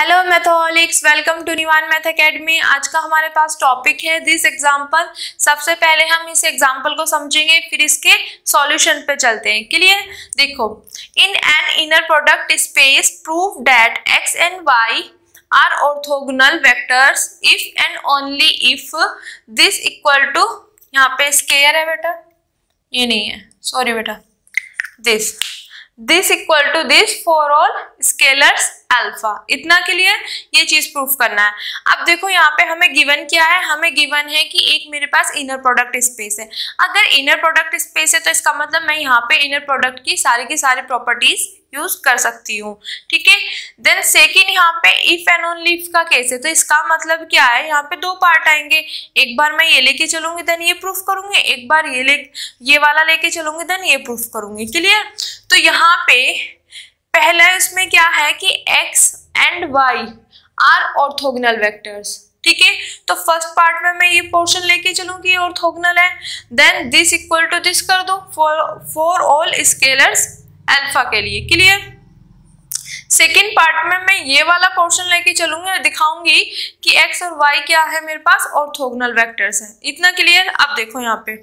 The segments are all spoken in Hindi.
Hello Matholics, welcome to Nivan math academy. आज का हमारे पास टॉपिक है दिस एग्जाम्पल। सबसे पहले हम इस एग्जाम्पल को समझेंगे, फिर इसके सॉल्यूशन पे चलते हैं। क्लियर? देखो, in an inner product space prove that x and y are orthogonal vectors if and only if this equal to, यहाँ पे स्केयर है बेटा, ये नहीं है, सॉरी बेटा, this equal to this for all scalars alpha. इतना क्लियर? ये चीज प्रूफ करना है। अब देखो यहाँ पे हमें गिवन क्या है, हमें गिवन है कि एक मेरे पास इनर प्रोडक्ट स्पेस है। अगर इनर प्रोडक्ट स्पेस है तो इसका मतलब मैं यहाँ पे इनर प्रोडक्ट की सारी प्रॉपर्टीज यूज कर सकती हूँ। ठीक है। देन सेकेंड, यहाँ पे इफ एंड ओनली इफ का केस है, तो इसका मतलब क्या है, यहाँ पे दो पार्ट आएंगे। एक बार मैं ये लेके चलूंगी देन ये प्रूफ करूंगी, एक बार ये वाला लेके चलूंगी देन ये प्रूफ करूंगी। क्लियर? तो यहाँ पे पहला इसमें क्या है कि x and y are orthogonal vectors. ठीक है, तो फर्स्ट पार्ट में मैं ये पोर्शन लेके चलूंगी, ऑर्थोगोनल है। Then this equal to this कर दो फॉर ऑल स्केलर्स अल्फा के लिए। क्लियर? सेकेंड पार्ट में मैं ये वाला पोर्शन लेके चलूंगी और दिखाऊंगी कि x और y क्या है, मेरे पास ऑर्थोगोनल वेक्टर्स हैं। इतना क्लियर? अब देखो यहाँ पे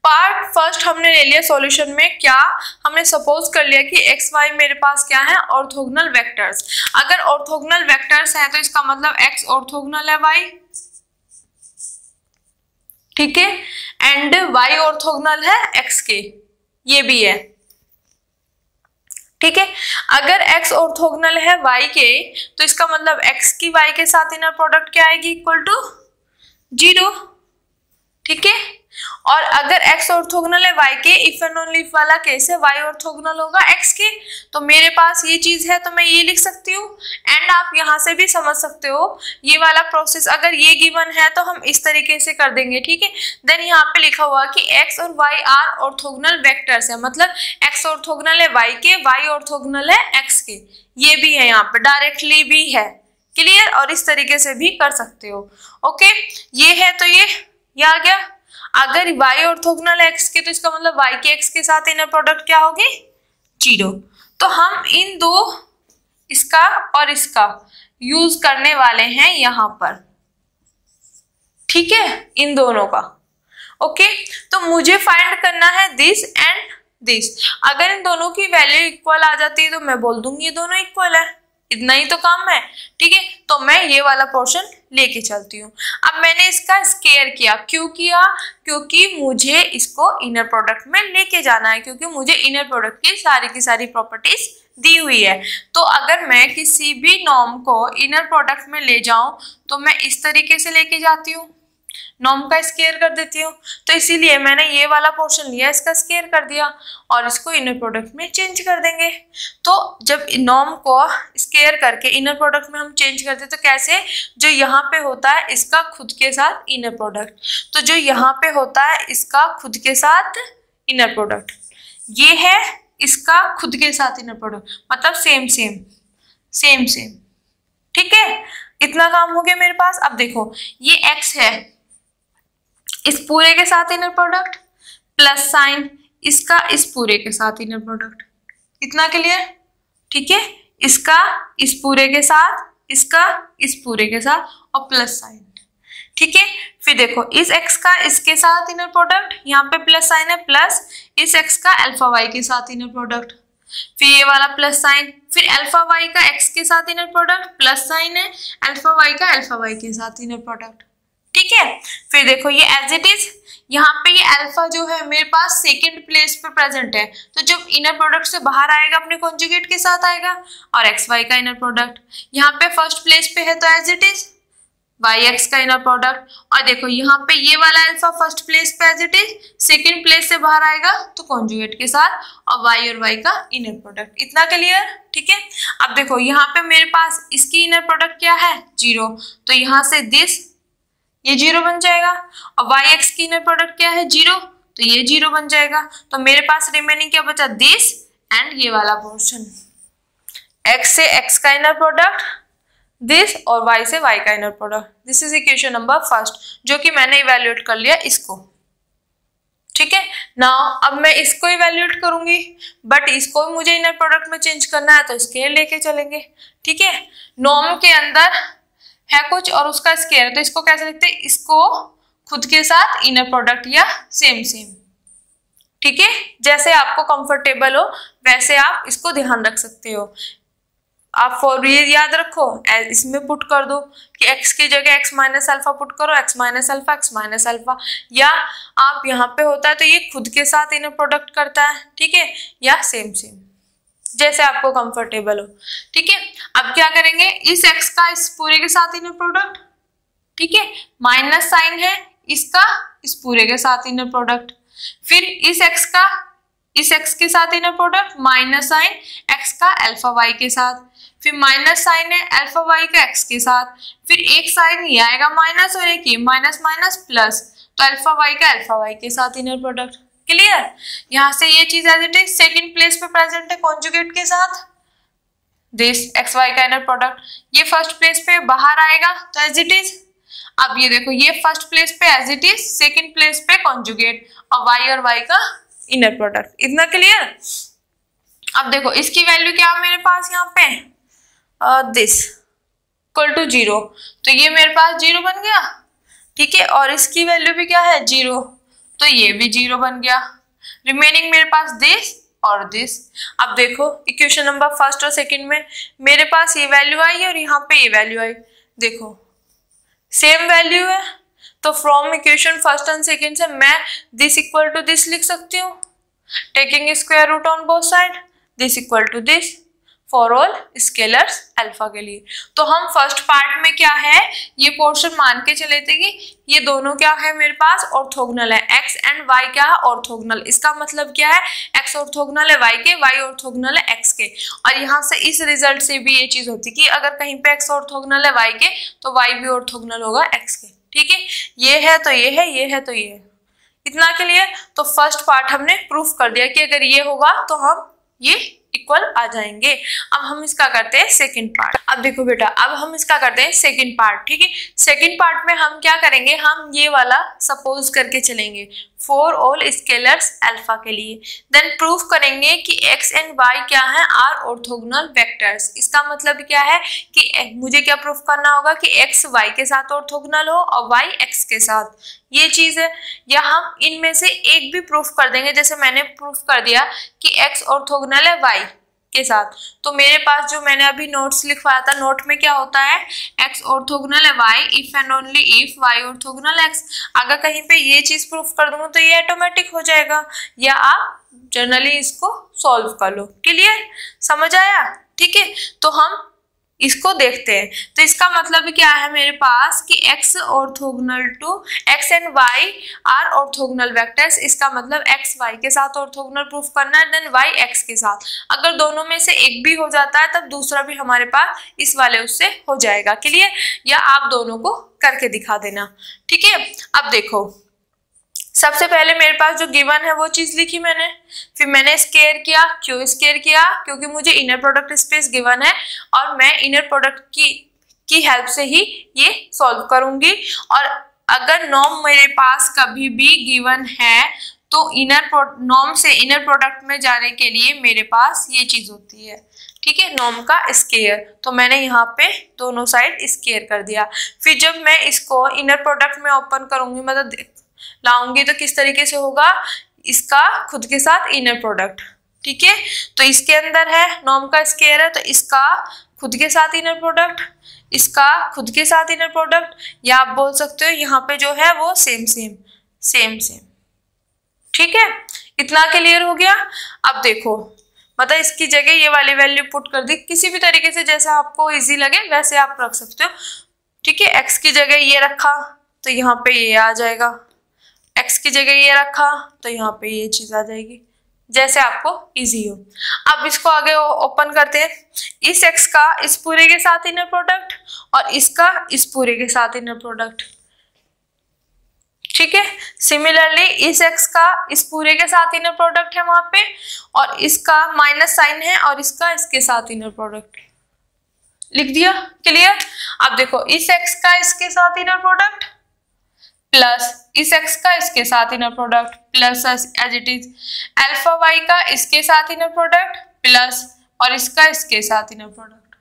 पार्ट फर्स्ट हमने ले लिया सॉल्यूशन में। क्या हमने सपोज कर लिया कि एक्स वाई मेरे पास क्या है, ऑर्थोगोनल वेक्टर्स। अगर ऑर्थोगोनल वेक्टर्स है तो इसका मतलब एक्स ऑर्थोगोनल है वाई, ठीक है, एंड वाई ऑर्थोगोनल है एक्स के, ये भी है। ठीक है, अगर एक्स ऑर्थोगोनल है वाई के तो इसका मतलब एक्स की वाई के साथ इनर प्रोडक्ट क्या आएगी, इक्वल टू 0। ठीक है, और अगर x ऑर्थोगोनल है y के, इफ एंड ओनली इफ वाला केस है, y ऑर्थोगोनल होगा x के, तो मेरे पास ये चीज है तो मैं ये लिख सकती हूँ। एंड आप यहाँ से भी समझ सकते हो ये वाला प्रोसेस, अगर ये गिवन है तो हम इस तरीके से कर देंगे। ठीक है, देन यहाँ पे लिखा हुआ कि x और y आर ऑर्थोगोनल वेक्टर्स है, मतलब x ऑर्थोगोनल है y के, y ऑर्थोगोनल है x के, ये भी है, यहाँ पे डायरेक्टली भी है। क्लियर? और इस तरीके से भी कर सकते हो। ओके, ये है तो ये आ गया। अगर y ऑर्थोगोनल है x के तो इसका मतलब y के x के साथ इनर प्रोडक्ट क्या होगी, 0। तो हम इन दो, इसका और इसका यूज करने वाले हैं यहाँ पर। ठीक है, इन दोनों का। ओके, तो मुझे फाइंड करना है दिस एंड दिस। अगर इन दोनों की वैल्यू इक्वल आ जाती है तो मैं बोल दूंगी ये दोनों इक्वल है, इतना ही तो काम है। ठीक है, तो मैं ये वाला पोर्शन लेके चलती हूँ। अब मैंने इसका स्केयर किया, क्यों किया? क्योंकि मुझे इसको इनर प्रोडक्ट में लेके जाना है, क्योंकि मुझे इनर प्रोडक्ट की सारी प्रॉपर्टीज दी हुई है। तो अगर मैं किसी भी नॉर्म को इनर प्रोडक्ट में ले जाऊं तो मैं इस तरीके से लेके जाती हूँ, नॉर्म का स्केयर कर देती हूँ। तो इसीलिए मैंने ये वाला पोर्शन लिया, इसका स्केयर कर दिया और इसको इनर प्रोडक्ट में चेंज कर देंगे। तो जब नॉर्म को स्केयर करके इनर प्रोडक्ट में हम चेंज करते तो कैसे, जो यहाँ पे होता है इसका खुद के साथ इनर प्रोडक्ट, तो जो यहाँ पे होता है इसका खुद के साथ इनर प्रोडक्ट, ये है इसका खुद के साथ इनर प्रोडक्ट, मतलब सेम। ठीक है, इतना काम हो गया मेरे पास। अब देखो ये x है, इस पूरे के साथ इनर प्रोडक्ट, प्लस साइन इसका इस पूरे के साथ इनर प्रोडक्ट। इतना क्लियर? ठीक है, इसका इस पूरे के साथ, इसका इस पूरे के साथ और प्लस साइन। ठीक है, फिर देखो इस x का इसके साथ इनर प्रोडक्ट, यहाँ पे प्लस साइन है, प्लस इस x का अल्फा y के साथ इनर प्रोडक्ट, फिर ये वाला प्लस साइन, फिर अल्फा y का x के साथ इनर प्रोडक्ट, प्लस साइन है, अल्फा y का अल्फा y के साथ इनर प्रोडक्ट। ठीक है, फिर देखो ये एज इट इज, यहाँ पे ये अल्फा जो है मेरे पास सेकंड प्लेस पे प्रेजेंट है, तो जब इनर प्रोडक्ट से बाहर आएगा अपने कॉन्जुगेट के साथ आएगा, और एक्स वाई का इनर प्रोडक्ट यहाँ पे फर्स्ट प्लेस पे है तो as it is y x का इनर प्रोडक्ट। और देखो यहाँ पे ये वाला अल्फा फर्स्ट प्लेस पे as it is, second place से बाहर आएगा तो कॉन्जुगेट के साथ, और वाई और वाई का इनर प्रोडक्ट। इतना क्लियर? ठीक है, अब देखो यहाँ पे मेरे पास इसकी इनर प्रोडक्ट क्या है, 0, तो यहाँ से दिस ये 0 बन जाएगा, और वाई एक्स की इनर प्रोडक्ट क्या है, 0, तो ये 0 बन जाएगा। तो मेरे पास रिमेनिंग क्या बचा, दिस एंड ये वाला पोर्शन, x से x का इनर प्रोडक्ट, दिस, और y से y का inner product. This is equation number first, जो कि मैंने इवेल्युएट कर लिया इसको। ठीक है ना। अब मैं इसको इवैल्यूएट करूंगी, बट इसको भी मुझे इनर प्रोडक्ट में चेंज करना है, तो स्केयर लेके चलेंगे। ठीक है, नॉर्म के अंदर है कुछ और उसका स्केयर है, तो इसको कैसे लिखते हैं, इसको खुद के साथ इनर प्रोडक्ट या सेम सेम। ठीक है, जैसे आपको कंफर्टेबल हो वैसे आप इसको ध्यान रख सकते हो। आप फॉर ये याद रखो, इसमें पुट कर दो कि x की जगह x माइनस अल्फा पुट करो, x minus alpha x minus alpha, या आप यहाँ पे होता है तो ये खुद के साथ इनर प्रोडक्ट करता है। ठीक है, या सेम सेम, जैसे आपको कंफर्टेबल हो। ठीक है, अब क्या करेंगे, इस x का इस पूरे के साथ इनर प्रोडक्ट, ठीक है, माइनस साइन है इसका इस पूरे के साथ इनर प्रोडक्ट, फिर इस x का इस x के साथ inner product, minus sign x का अल्फा y के साथ, फिर माइनस साइन है अल्फा y का x के साथ, फिर एक साइन ये आएगा माइनस और एक ये माइनस माइनस प्लस, तो अल्फा y का अल्फा y के साथ इनर प्रोडक्ट। क्लियर, यहाँ से ये चीज as it is second place पे प्रेजेंट है कॉन्जुगेट के साथ, दिस एक्स वाई का इनर प्रोडक्ट, ये फर्स्ट प्लेस पे बाहर आएगा तो एज इट इज। अब ये देखो, ये फर्स्ट प्लेस पे as it is, second place पे कॉन्जुगेट, और y का इनर प्रोडक्ट। इतना क्लियर। अब देखो इसकी वैल्यू क्या मेरे पास यहाँ पे, दिस इक्वल टू 0, तो ये मेरे पास 0 बन गया। ठीक है, और इसकी वैल्यू भी क्या है 0, तो ये भी 0 बन गया। रिमेनिंग मेरे पास दिस और दिस। अब देखो इक्वेशन नंबर फर्स्ट और सेकंड में मेरे पास ये वैल्यू आई और यहाँ पे ये वैल्यू आई, देखो सेम वैल्यू है, तो from equation first and second से मैं दिस इक्वल टू दिस लिख सकती हूँ, taking square root on both side, this equal to this for all scalars alpha के लिए। तो हम फर्स्ट पार्ट में क्या है, ये पोर्शन मान के चले थे कि ये दोनों क्या है मेरे पास ऑर्थोगोनल है, x एंड y क्या है ऑर्थोगोनल। इसका मतलब क्या है, x ऑर्थोगोनल है y के, y ऑर्थोगोनल है x के। और यहाँ से इस रिजल्ट से भी ये चीज होती कि अगर कहीं पे x ऑर्थोगोनल है y के तो y भी ऑर्थोगोनल होगा x के। ठीक है, ये है तो ये है, ये है तो ये है। इतना के लिए तो फर्स्ट पार्ट हमने प्रूफ कर दिया कि अगर ये होगा तो हम ये इक्वल आ जाएंगे। अब हम इसका करते हैं सेकंड पार्ट। अब देखो बेटा, अब हम इसका करते हैं सेकंड पार्ट। ठीक है, सेकंड पार्ट में हम क्या करेंगे, हम ये वाला सपोज करके चलेंगे फॉर ऑल स्केलर्स अल्फा के लिए, देन प्रूफ करेंगे कि x एंड y क्या है, आर ऑर्थोगोनल वेक्टर्स। इसका मतलब क्या है कि मुझे क्या प्रूफ करना होगा कि x y के साथ ऑर्थोगोनल हो और y x के साथ, ये चीज है। या हम इनमें से एक भी प्रूफ कर देंगे, जैसे मैंने प्रूफ कर दिया कि x ऑर्थोगोनल है y के साथ, तो मेरे पास जो मैंने अभी नोट्स लिखवाया था, नोट में क्या होता है, x ऑर्थोगोनल है y if and only if y orthogonal x। अगर कहीं पे ये चीज प्रूफ कर दूंगा तो ये ऑटोमेटिक हो जाएगा, या आप जनरली इसको सॉल्व कर लो। क्लियर, समझ आया। ठीक है, तो हम इसको देखते हैं। तो इसका मतलब क्या है मेरे पास कि x orthogonal to x and y are orthogonal vectors. इसका मतलब x y के साथ ऑर्थोगोनल प्रूफ करना है, देन y x के साथ। अगर दोनों में से एक भी हो जाता है तब दूसरा भी हमारे पास इस वाले उससे हो जाएगा। क्लियर, या आप दोनों को करके दिखा देना। ठीक है, अब देखो सबसे पहले मेरे पास जो गिवन है वो चीज लिखी मैंने, फिर मैंने स्केयर किया। क्यों स्केयर किया, क्योंकि मुझे इनर प्रोडक्ट स्पेस गिवन है और मैं इनर प्रोडक्ट की हेल्प से ही ये सॉल्व करूंगी। और अगर नॉर्म मेरे पास कभी भी गिवन है तो नॉर्म से इनर प्रोडक्ट में जाने के लिए मेरे पास ये चीज होती है। ठीक है, नॉर्म का स्केयर, तो मैंने यहाँ पे दोनों साइड स्केयर कर दिया। फिर जब मैं इसको इनर प्रोडक्ट में ओपन करूंगी, मतलब लाऊंगी, तो किस तरीके से होगा, इसका खुद के साथ इनर प्रोडक्ट। ठीक है, तो इसके अंदर है नॉर्म का स्केयर है, तो इसका खुद के साथ इनर प्रोडक्ट, इसका खुद के साथ इनर प्रोडक्ट, या आप बोल सकते हो यहाँ पे जो है वो सेम सेम सेम सेम। ठीक है, इतना क्लियर हो गया। अब देखो, मतलब इसकी जगह ये वाली वैल्यू पुट कर दी, किसी भी तरीके से जैसा आपको इजी लगे वैसे आप रख सकते हो। ठीक है, x की जगह ये रखा तो यहाँ पे ये आ जाएगा, x की जगह ये रखा तो यहाँ पे ये चीज आ जाएगी, जैसे आपको इजी हो। अब इसको आगे ओपन करते हैं, इस x का इस पूरे के साथ इनर प्रोडक्ट और इसका इस पूरे के साथ इनर प्रोडक्ट। ठीक है, सिमिलरली इस x का इस पूरे के साथ इनर प्रोडक्ट है वहां पे, और इसका माइनस साइन है और इसका इसके साथ इनर प्रोडक्ट लिख दिया। क्लियर, अब देखो इस x का इसके साथ इनर प्रोडक्ट प्लस इस x का इसके साथ inner product plus as it is alpha y का इसके साथ इनर प्रोडक्ट प्लस और इसका इसके साथ इनर प्रोडक्ट,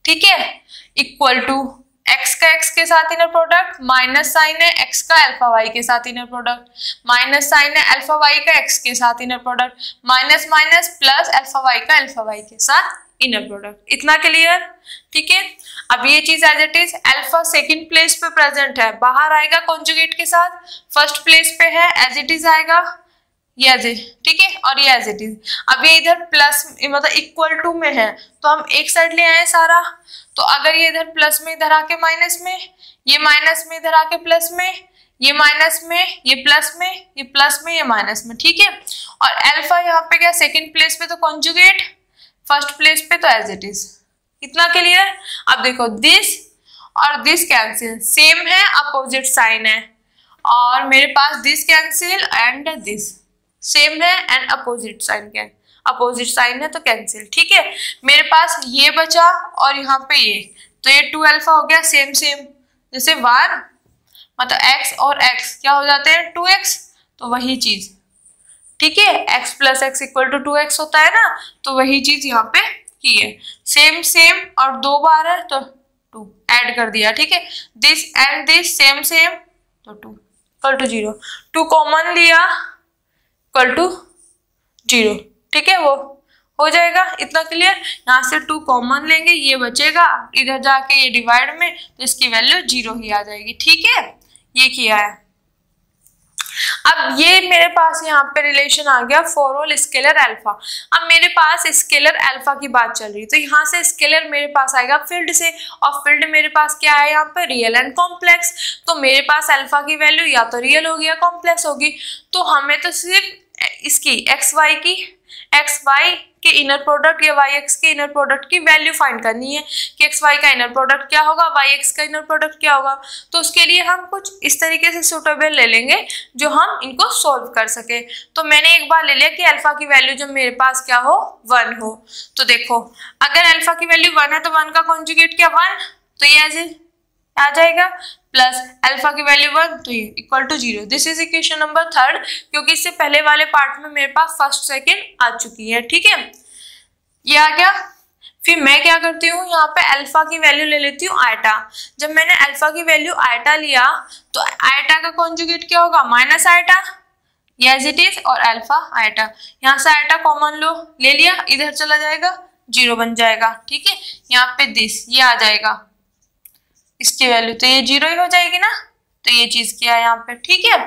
ठीक है, इक्वल टू x का x के साथ इनर प्रोडक्ट माइनस साइन है x का अल्फा y के साथ इनर प्रोडक्ट माइनस साइन है अल्फा y का x के साथ inner product minus minus plus alpha y का अल्फा y के साथ इनर प्रोडक्ट। इतना क्लियर, ठीक है। अब ये चीज as it is alpha second place पे प्रेजेंट है, बाहर आएगा कॉन्जुगेट के साथ, फर्स्ट प्लेस पे है एज इट इज आएगा ये एज इट, ठीक है, और ये एज इट इज। अब ये इधर प्लस मतलब इक्वल टू में है तो हम एक साइड ले आए सारा, तो अगर ये इधर प्लस में इधर आके माइनस में, ये माइनस में इधर आके प्लस में, ये माइनस में ये प्लस में, ये प्लस में ये माइनस में, ठीक है। और अल्फा यहाँ पे क्या सेकंड प्लेस पे तो कॉन्जुगेट, फर्स्ट प्लेस पे तो एज इट इज। इतना क्लियर। अब देखो दिस और दिस कैंसिल, सेम है अपोजिट साइन है, और मेरे पास this cancel and this same है एंड अपोजिट साइन क्या है, अपोजिट साइन है तो कैंसिल, ठीक है। मेरे पास ये बचा और यहाँ पे ये, तो ये 2 अल्फा हो गया सेम सेम, जैसे 1 मतलब x और x क्या हो जाते हैं 2x, तो वही चीज, ठीक है, x plus x equal to 2x होता है ना, तो वही चीज यहाँ पे की है, सेम सेम और 2 बार है तो 2 ऐड कर दिया, ठीक है। This and this same same तो 2 इक्वल टू 0, 2 कॉमन लिया इक्वल टू 0, ठीक है, वो हो जाएगा। इतना क्लियर। यहाँ से 2 कॉमन लेंगे, ये बचेगा, इधर जाके ये डिवाइड में तो इसकी वैल्यू 0 ही आ जाएगी, ठीक है। ये किया है। अब ये मेरे पास यहाँ पे रिलेशन आ गया फॉर ऑल स्केलर अल्फा। अब मेरे पास स्केलर अल्फा की बात चल रही, तो यहाँ से स्केलर मेरे पास आएगा फील्ड से, और फील्ड मेरे पास क्या है यहाँ पे रियल एंड कॉम्प्लेक्स, तो मेरे पास अल्फा की वैल्यू या तो रियल होगी या कॉम्प्लेक्स होगी। तो हमें तो सिर्फ इसकी एक्स वाई के इनर प्रोडक्ट या वाई एक्स के इनर प्रोडक्ट की वैल्यू फाइंड करनी है कि एक्स वाई का इनर प्रोडक्ट क्या होगा, वाई एक्स का इनर प्रोडक्ट क्या होगा। तो उसके लिए हम कुछ इस तरीके से सूटेबल ले लेंगे जो हम इनको सॉल्व कर सके। तो मैंने एक बार ले लिया कि अल्फा की वैल्यू जो मेरे पास क्या हो 1 हो, तो देखो अगर अल्फा की वैल्यू 1 है तो 1 का कॉन्जुगेट क्या 1, तो ये ऐसे आ जाएगा, प्लस अल्फा की वैल्यू 1 तो ये equal to 0। This is equation number 3, क्योंकि इससे पहले वाले पार्ट में मेरे पास फर्स्ट सेकंड आ चुकी है, ठीक है, ये आ गया। फिर मैं क्या करती हूँ, यहाँ पे अल्फा की वैल्यू ले लेती हूँ आयटा। जब मैंने अल्फा की वैल्यू आयटा लिया तो आयटा का कॉन्जुगेट क्या होगा माइनस आयटा, ये एज इट इज, और अल्फा आयटा, यहाँ से आयटा कॉमन लो, ले लिया, इधर चला जाएगा 0 बन जाएगा, ठीक है। यहाँ पे दिस ये आ जाएगा, इसकी वैल्यू तो ये 0 ही हो जाएगी ना, तो ये चीज क्या है यहाँ पे, ठीक है।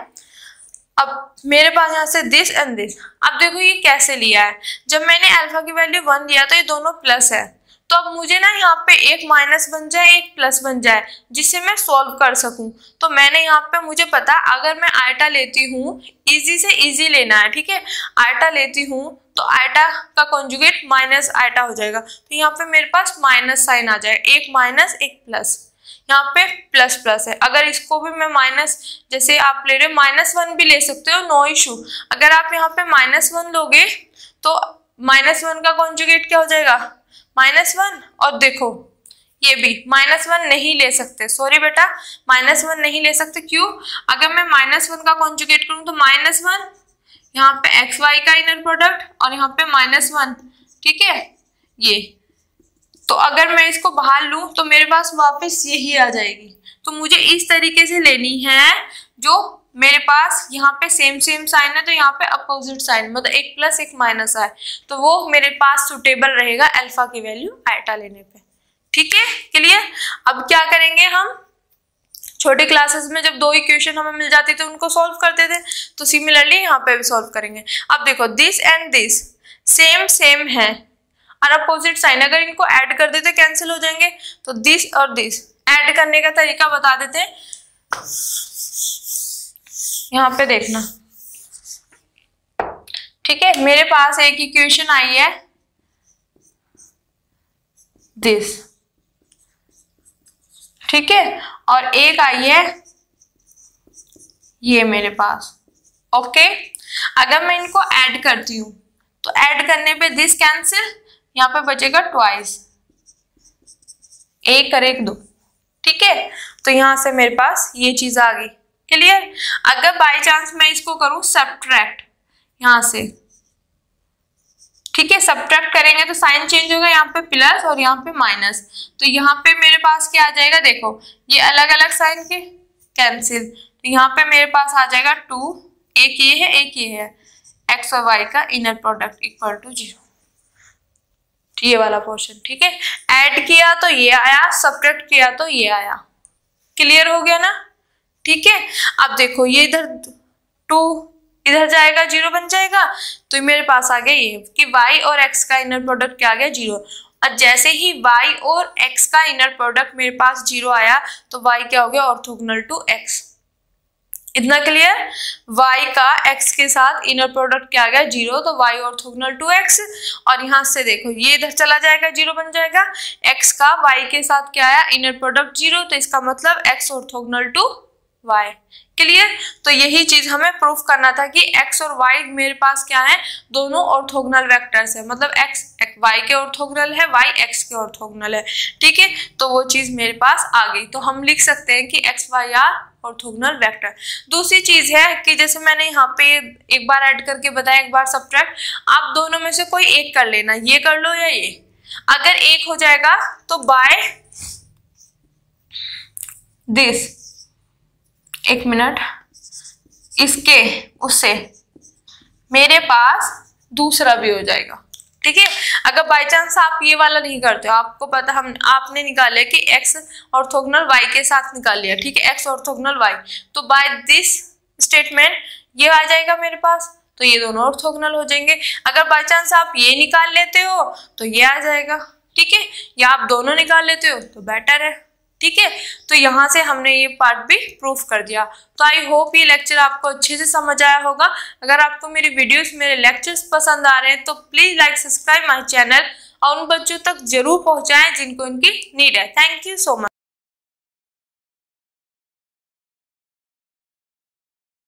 अब मेरे पास यहाँ से दिस एंड दिस, अब देखो ये कैसे लिया है, जब मैंने अल्फा की वैल्यू 1 दिया तो ये दोनों प्लस है, तो अब मुझे ना यहाँ पे एक माइनस बन जाए एक प्लस बन जाए जिससे मैं सॉल्व कर सकूं। तो मैंने यहाँ पे मुझे पता अगर मैं आयटा लेती हूँ, इजी से इजी लेना है, ठीक है, आयटा लेती हूँ तो आयटा का कॉन्जुगेट माइनस आयटा हो जाएगा, तो यहाँ पे मेरे पास माइनस साइन आ जाए, एक माइनस एक प्लस, यहाँ पे प्लस प्लस है। अगर इसको भी मैं माइनस, जैसे आप ले रहे हो -1 भी ले सकते हो, नो इशू। अगर आप यहाँ पे -1 लोगे तो -1 का कॉन्जुगेट क्या हो जाएगा -1, और देखो ये भी -1 नहीं ले सकते, सॉरी बेटा -1 नहीं ले सकते, क्यों, अगर मैं -1 का कॉन्जुगेट करूँ तो -1 यहाँ पे एक्स वाई का इनर प्रोडक्ट और यहाँ पे -1, ठीक है, ये, तो अगर मैं इसको बाहर लूं तो मेरे पास वापस यही आ जाएगी। तो मुझे इस तरीके से लेनी है जो मेरे पास यहाँ पे सेम सेम साइन है तो यहाँ पे अपोजिट साइन, मतलब एक प्लस एक माइनस है, तो वो मेरे पास सुटेबल रहेगा अल्फा की वैल्यू आयटा लेने पे, ठीक है, क्लियर। अब क्या करेंगे हम, छोटे क्लासेस में जब 2 इक्वेशन हमें मिल जाती थे उनको सॉल्व करते थे, तो सिमिलरली यहाँ पे भी सॉल्व करेंगे। अब देखो this and this same same है और अपोजिट साइन, अगर इनको ऐड कर देते कैंसिल हो जाएंगे, तो दिस और दिस ऐड करने का तरीका बता देते हैं, यहाँ पे देखना, ठीक है। मेरे पास एक इक्वेशन आई है दिस, ठीक है, और एक आई है ये मेरे पास, ओके। अगर मैं इनको ऐड करती हूं तो ऐड करने पे दिस कैंसिल, यहाँ पे बचेगा ट्वाइस, 1 और 1 2, ठीक है। तो यहाँ से मेरे पास ये चीज आ गई, क्लियर। अगर बाई चांस मैं इसको करूं सब्ट्रैक्ट यहां से, ठीक है, सब्ट्रैक्ट करेंगे तो साइन चेंज होगा, यहाँ पे प्लस और यहाँ पे माइनस, तो यहाँ पे मेरे पास क्या आ जाएगा, देखो ये अलग अलग साइन के कैंसिल, तो यहाँ पे मेरे पास आ जाएगा 2, एक ये है एक ये है, एक्स और वाई का इनर प्रोडक्ट इक्वल टू 0, ये वाला पोर्शन, ठीक है। ऐड किया तो ये आया, सब्ट्रैक्ट किया तो ये आया, क्लियर हो गया ना, ठीक है। अब देखो ये इधर 2 इधर जाएगा 0 बन जाएगा, तो मेरे पास आ गया ये कि y और x का इनर प्रोडक्ट क्या आ गया 0, और जैसे ही y और x का इनर प्रोडक्ट मेरे पास 0 आया तो y क्या हो गया, ऑर्थोगोनल टू x, इतना क्लियर। y का x के साथ इनर प्रोडक्ट क्या आ गया 0, तो y ऑर्थोगोनल टू x, और यहाँ से देखो ये इधर चला जाएगा 0 बन जाएगा, x का y के साथ क्या आया, इनर प्रोडक्ट 0, तो इसका मतलब x orthogonal to y, clear. तो यही चीज हमें प्रूफ करना था कि x और y मेरे पास क्या है, दोनों ऑर्थोगोनल वेक्टर्स है, मतलब x y के ऑर्थोगोनल है, y x के ऑर्थोगोनल है, ठीक है। तो वो चीज मेरे पास आ गई, तो हम लिख सकते हैं कि x y are orthogonal vector. दूसरी चीज है कि जैसे मैंने यहाँ पे एक बार ऐड करके बताया, एक बार सब्ट्रैक्ट, आप दोनों में से कोई एक कर लेना, ये कर लो या ये, अगर एक हो जाएगा तो बाय दिस, एक मिनट, इसके उससे मेरे पास दूसरा भी हो जाएगा, ठीक है। अगर बाय चांस आप ये वाला नहीं करते हो, आपको पता आपने निकाल लिया कि x ऑर्थोगोनल y के साथ निकाल लिया, ठीक है, x ऑर्थोगोनल y, तो बाय दिस स्टेटमेंट ये आ जाएगा मेरे पास, तो ये दोनों ऑर्थोगोनल हो जाएंगे। अगर बाय चांस आप ये निकाल लेते हो तो ये आ जाएगा, ठीक है, या आप दोनों निकाल लेते हो तो बेटर है, ठीक है। तो यहाँ से हमने ये पार्ट भी प्रूफ कर दिया। तो आई होप ये लेक्चर आपको अच्छे से समझ आया होगा। अगर आपको मेरी वीडियोस, मेरे लेक्चर्स पसंद आ रहे हैं तो please like subscribe my channel और उन बच्चों तक जरूर पहुंचाएं जिनको इनकी नीड है। Thank you so much.